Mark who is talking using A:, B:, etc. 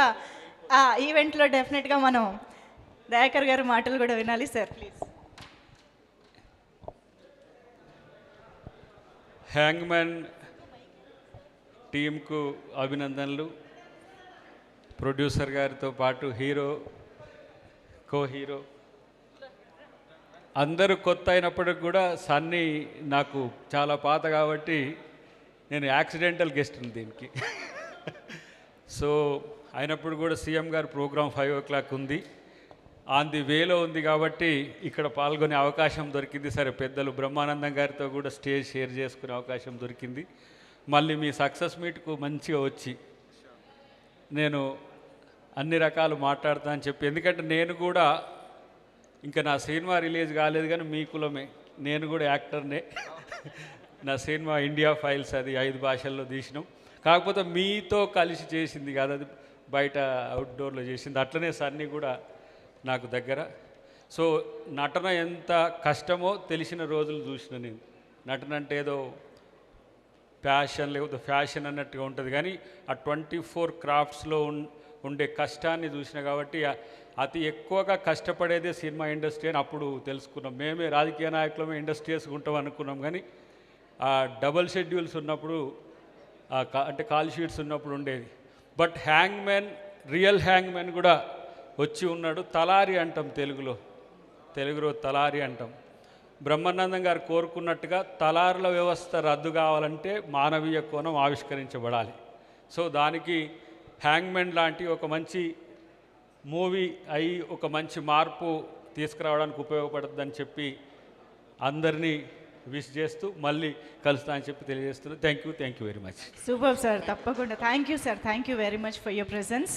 A: కూడా ఆ ఈవెంట్లో డెఫినెట్గా మనం దయాకర్ గారి మాటలు కూడా వినాలి సార్ ప్లీజ్.
B: హ్యాంగ్మ్యాన్ టీంకు అభినందనలు. ప్రొడ్యూసర్ గారితో పాటు హీరో, కో హీరో అందరూ కొత్త అయినప్పటికి కూడా సన్నీ నాకు చాలా పాత కాబట్టి నేను యాక్సిడెంటల్ గెస్ట్ దీనికి. సో అయినప్పుడు కూడా సీఎం గారు ప్రోగ్రామ్ 5 o'clock ఉంది, ఆన్ ది వేలో ఉంది కాబట్టి ఇక్కడ పాల్గొనే అవకాశం దొరికింది. సరే పెద్దలు బ్రహ్మానందం గారితో కూడా స్టేజ్ షేర్ చేసుకునే అవకాశం దొరికింది. మళ్ళీ మీ సక్సెస్ మీట్కు మంచిగా వచ్చి నేను అన్ని రకాలు మాట్లాడతా అని చెప్పి, ఎందుకంటే నేను కూడా ఇంకా నా సినిమా రిలీజ్ కాలేదు కానీ మీ కులమే, నేను కూడా యాక్టర్నే. నా సినిమా ఇండియా ఫైల్స్ అది 5 భాషల్లో తీసినాం. కాకపోతే మీతో కలిసి చేసింది కాదు, అది బయట అవుట్డోర్లో చేసింది. అట్లనే సన్నీ కూడా నాకు దగ్గర. సో నటన ఎంత కష్టమో తెలిసిన రోజులు చూసిన నేను. నటన అంటే ఏదో ప్యాషన్ లేకపోతే ఫ్యాషన్ అన్నట్టుగా ఉంటుంది, కానీ ఆ 24 క్రాఫ్ట్స్లో ఉండే కష్టాన్ని చూసిన కాబట్టి అతి ఎక్కువగా కష్టపడేదే సినిమా ఇండస్ట్రీ అని అప్పుడు తెలుసుకున్నాం. మేమే రాజకీయ నాయకులమే ఇండస్ట్రియస్గా ఉంటాం అనుకున్నాం, కానీ ఆ డబల్ షెడ్యూల్స్ ఉన్నప్పుడు అంటే కాల్ షీట్స్ ఉన్నప్పుడు ఉండేది. బట్ హ్యాంగ్మ్యాన్, రియల్ హ్యాంగ్మ్యాన్ కూడా వచ్చి ఉన్నాడు. తలారి అంటాం తెలుగులో తలారి అంటాం. బ్రహ్మానందం గారు కోరుకున్నట్టుగా తలార్ల వ్యవస్థ రద్దు కావాలంటే మానవీయ కోణం ఆవిష్కరించబడాలి. సో దానికి హ్యాంగ్మ్యాన్ లాంటి ఒక మంచి మూవీ అయి ఒక మంచి మార్పు తీసుకురావడానికి ఉపయోగపడుతుందని చెప్పి అందరినీ విష్ చేస్తూ మళ్ళీ కలుస్తా అని చెప్పి తెలియజేస్తున్నాను. Thank you very much.
A: Super sir, తప్పకుండా. Thank you sir, thank you very much for your presence.